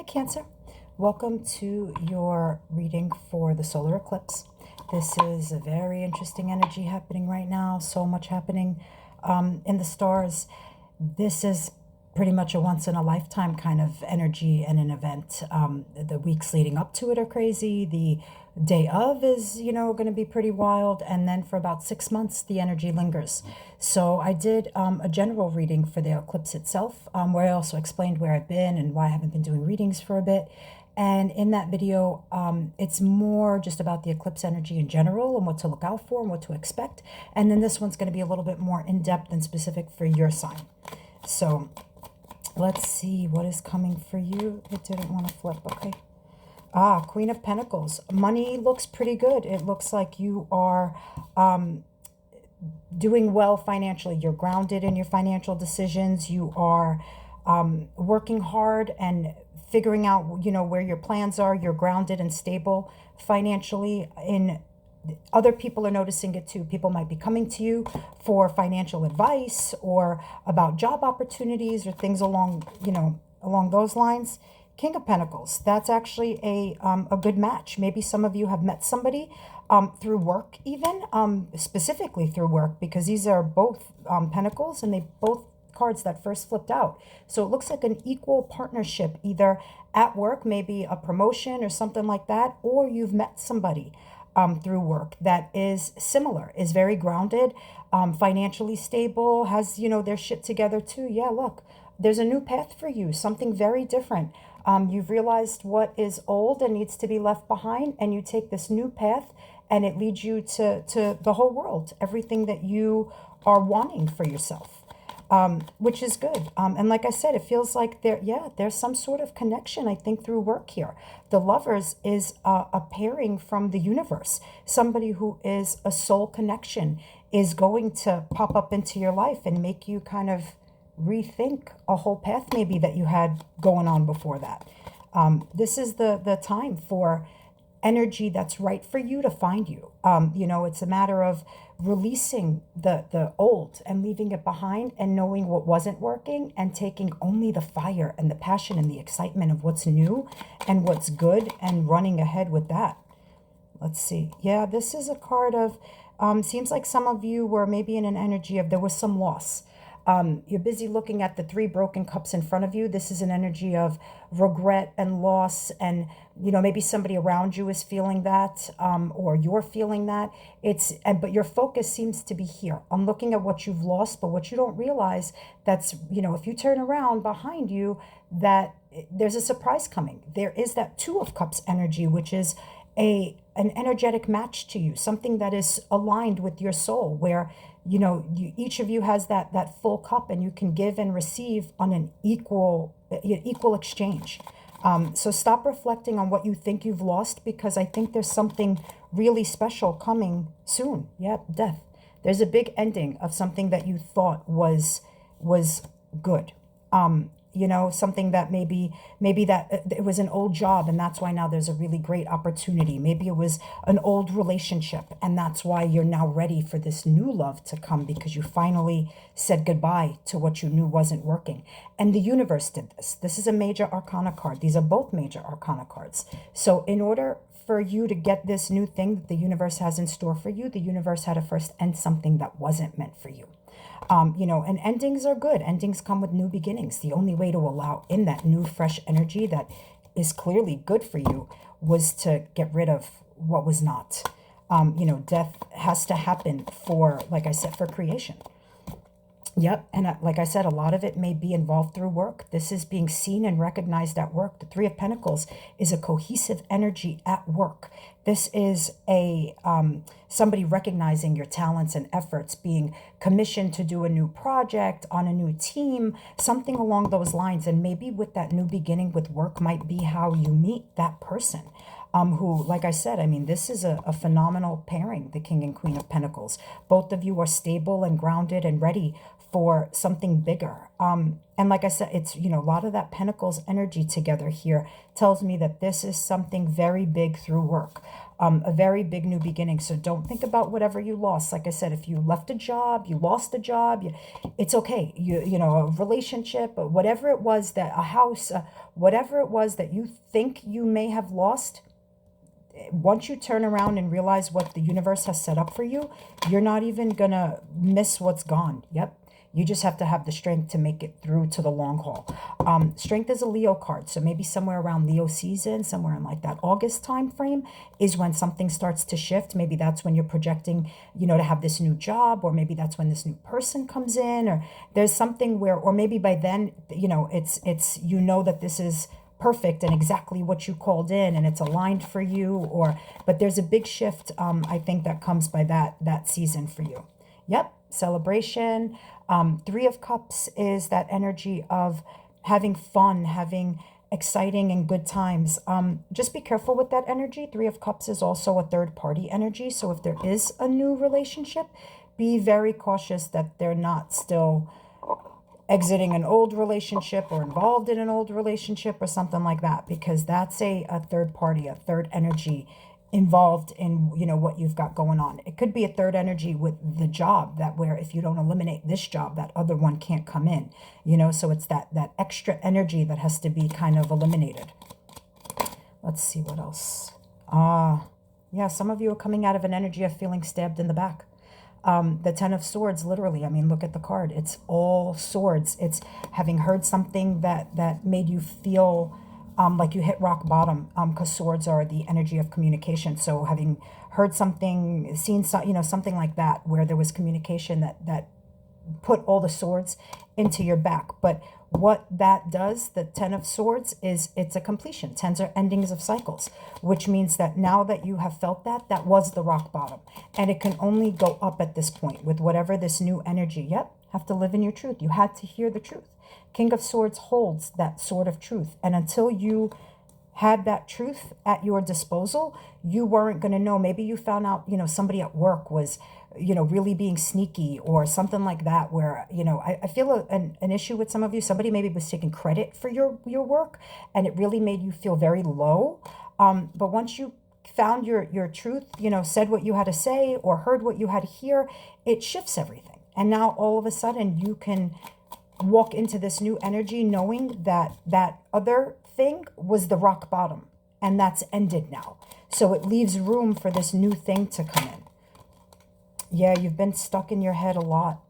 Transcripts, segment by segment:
Hi, Cancer. Welcome to your reading for the solar eclipse. This is a very interesting energy happening right now. So much happening in the stars. This is pretty much a once in a lifetime kind of energy and an event. The weeks leading up to it are crazy. The day of is, going to be pretty wild. And then for about 6 months, the energy lingers. So I did a general reading for the eclipse itself, where I also explained where I've been and why I haven't been doing readings for a bit. And in that video, it's more just about the eclipse energy in general and what to look out for and what to expect. And then this one's going to be a little bit more in-depth and specific for your sign. So let's see what is coming for you. It didn't want to flip. Okay. Queen of Pentacles. Money looks pretty good. It looks like you are doing well financially. You're grounded in your financial decisions. You are working hard and figuring out, where your plans are. You're grounded and stable financially. Other people are noticing it too. People might be coming to you for financial advice or about job opportunities or things along those lines. King of Pentacles, that's actually a good match. Maybe some of you have met somebody through work even, specifically through work, because these are both pentacles and they both cards that first flipped out. So it looks like an equal partnership, either at work, maybe a promotion or something like that, or you've met somebody through work that is similar, is very grounded, financially stable, has, their shit together too. Yeah, look, there's a new path for you, something very different. You've realized what is old and needs to be left behind, and you take this new path and it leads you to the whole world, everything that you are wanting for yourself, which is good. And like I said, it feels like there's some sort of connection, I think, through work here. The Lovers is a pairing from the universe. Somebody who is a soul connection is going to pop up into your life and make you kind of rethink a whole path maybe that you had going on before that. This is the time for energy that's right for you to find you. It's a matter of releasing the old and leaving it behind and knowing what wasn't working and taking only the fire and the passion and the excitement of what's new and what's good and running ahead with that. Let's see. Yeah, this is a card of, seems like some of you were maybe in an energy of there was some loss. You're busy looking at the 3 broken cups in front of you. This is an energy of regret and loss, and maybe somebody around you is feeling that, or you're feeling that. But your focus seems to be here. I'm looking at what you've lost, but what you don't realize, that's, if you turn around behind you, that there's a surprise coming. There is that 2 of Cups energy, which is an energetic match to you, something that is aligned with your soul, where each of you has that full cup, and you can give and receive on an equal exchange. So stop reflecting on what you think you've lost, because I think there's something really special coming soon. Yep, death. There's a big ending of something that you thought was good. Something that maybe that it was an old job, and that's why now there's a really great opportunity. Maybe it was an old relationship, and that's why you're now ready for this new love to come, because you finally said goodbye to what you knew wasn't working. And the universe did this. This is a major arcana card. These are both major arcana cards. So in order for you to get this new thing that the universe has in store for you, the universe had to first end something that wasn't meant for you. And endings are good. Endings come with new beginnings. The only way to allow in that new, fresh energy that is clearly good for you was to get rid of what was not. Death has to happen for, like I said, for creation. Yep. And like I said, a lot of it may be involved through work. This is being seen and recognized at work. The 3 of Pentacles is a cohesive energy at work. This is somebody recognizing your talents and efforts, being commissioned to do a new project on a new team, something along those lines. And maybe with that new beginning with work might be how you meet that person. Who, like I said, this is a phenomenal pairing, the King and Queen of Pentacles. Both of you are stable and grounded and ready for something bigger. And like I said, it's, a lot of that Pentacles energy together here tells me that this is something very big through work, a very big new beginning. So don't think about whatever you lost. Like I said, if you left a job, you lost a job, it's okay. A relationship, whatever it was, that a house, whatever it was that you think you may have lost, once you turn around and realize what the universe has set up for you, you're not even gonna miss what's gone. Yep. You just have to have the strength to make it through to the long haul. Strength is a Leo card. So maybe somewhere around Leo season, somewhere in like that August time frame is when something starts to shift. Maybe that's when you're projecting, to have this new job, or maybe that's when this new person comes in, or there's something where, or maybe by then, it's that this is perfect and exactly what you called in and it's aligned for you, but there's a big shift, I think, that comes by that season for you. Yep. Celebration. Three of Cups is that energy of having fun, having exciting and good times. Just be careful with that energy. Three of Cups is also a third party energy. So if there is a new relationship, be very cautious that they're not still exiting an old relationship or involved in an old relationship or something like that, because that's a third party, a third energy involved in what you've got going on. It could be a third energy with the job, that where if you don't eliminate this job, that other one can't come in, so it's that extra energy that has to be kind of eliminated. Let's see what else. Yeah, some of you are coming out of an energy of feeling stabbed in the back. The Ten of Swords, literally, I mean, look at the card. It's all swords. It's having heard something that made you feel like you hit rock bottom, because swords are the energy of communication. So having heard something, seen something like that, where there was communication that put all the swords into your back. But what that does, the Ten of Swords, is it's a completion. Tens are endings of cycles, which means that now that you have felt that was the rock bottom, and it can only go up at this point with whatever this new energy. Yep, have to live in your truth. You had to hear the truth. King of Swords holds that sword of truth. And until you had that truth at your disposal, you weren't going to know. Maybe you found out, somebody at work was, really being sneaky or something like that, where, I feel an issue with some of you. Somebody maybe was taking credit for your work, and it really made you feel very low. But once you found your truth, said what you had to say or heard what you had to hear, it shifts everything. And now all of a sudden you can walk into this new energy knowing that other thing was the rock bottom, and that's ended now. So it leaves room for this new thing to come in. Yeah, you've been stuck in your head a lot.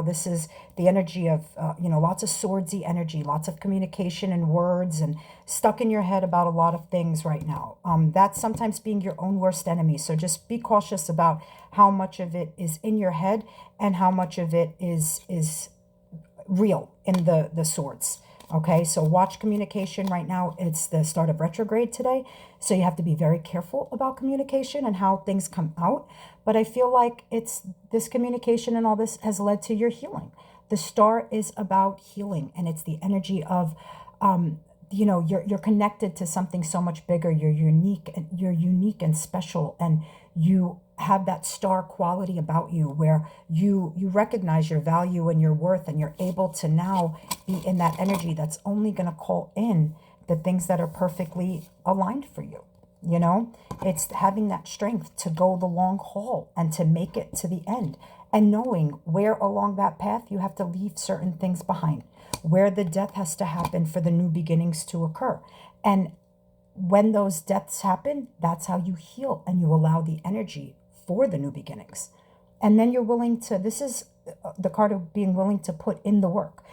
This is the energy of, lots of swordsy energy, lots of communication and words, and stuck in your head about a lot of things right now. That's sometimes being your own worst enemy. So just be cautious about how much of it is in your head and how much of it is real in the swords. Okay, so watch communication right now. It's the start of retrograde today, so you have to be very careful about communication and how things come out. But I feel like it's this communication and all this has led to your healing. The star is about healing, and it's the energy of you're connected to something so much bigger. You're unique and special, and you have that star quality about you where you recognize your value and your worth, and you're able to now be in that energy that's only going to call in the things that are perfectly aligned for you. It's having that strength to go the long haul and to make it to the end, and knowing where along that path you have to leave certain things behind, where the death has to happen for the new beginnings to occur. And when those deaths happen, that's how you heal, and you allow the energy for the new beginnings. And then you're willing to, this is the card of being willing to put in the work.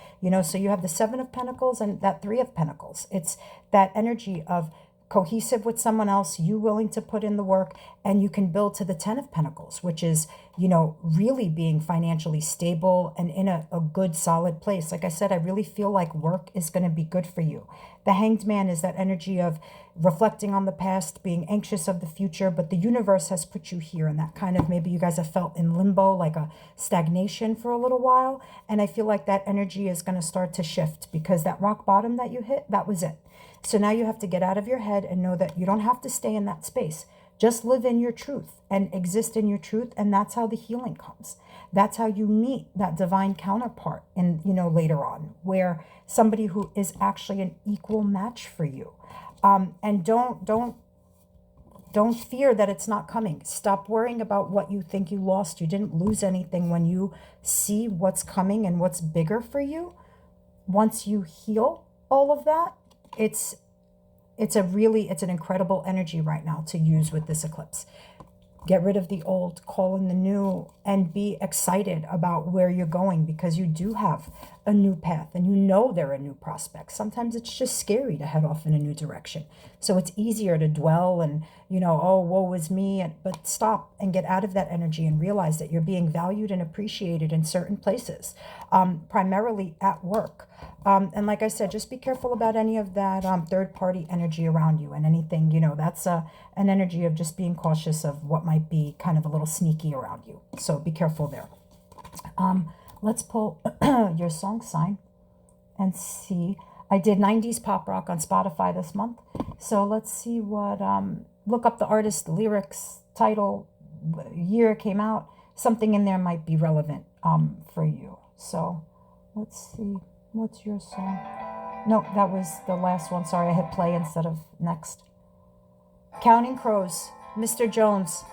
So you have the Seven of Pentacles and that Three of Pentacles. It's that energy of cohesive with someone else, you willing to put in the work, and you can build to the Ten of Pentacles, which is, really being financially stable and in a good, solid place. Like I said, I really feel like work is going to be good for you. The Hanged Man is that energy of reflecting on the past, being anxious of the future, but the universe has put you here, and that kind of, maybe you guys have felt in limbo, like a stagnation for a little while. And I feel like that energy is going to start to shift, because that rock bottom that you hit, that was it. So now you have to get out of your head and know that you don't have to stay in that space. Just live in your truth and exist in your truth, and that's how the healing comes. That's how you meet that divine counterpart in, later on, where somebody who is actually an equal match for you. And don't fear that it's not coming. Stop worrying about what you think you lost. You didn't lose anything when you see what's coming and what's bigger for you. Once you heal all of that, it's an incredible energy right now to use with this eclipse. Get rid of the old, call in the new, and be excited about where you're going, because you do have a new path and there are new prospects. Sometimes it's just scary to head off in a new direction. So it's easier to dwell and, oh, woe is me. But stop and get out of that energy and realize that you're being valued and appreciated in certain places, primarily at work. And like I said, just be careful about any of that third-party energy around you and anything, that's an energy of just being cautious of what might be kind of a little sneaky around you. So be careful there. Let's pull your song sign and see. I did 90s pop rock on Spotify this month. So let's see what, look up the artist, the lyrics, title, year it came out. Something in there might be relevant for you. So let's see. What's your song? No, that was the last one. Sorry, I hit play instead of next. Counting Crows, Mr. Jones.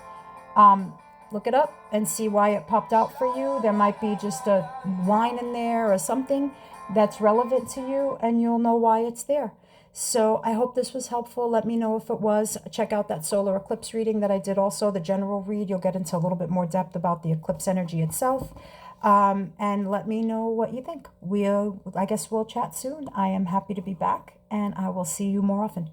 Look it up and see why it popped out for you. There might be just a line in there or something that's relevant to you, and you'll know why it's there. So I hope this was helpful. Let me know if it was. Check out that solar eclipse reading that I did also, the general read. You'll get into a little bit more depth about the eclipse energy itself. And let me know what you think. I guess we'll chat soon. I am happy to be back, and I will see you more often.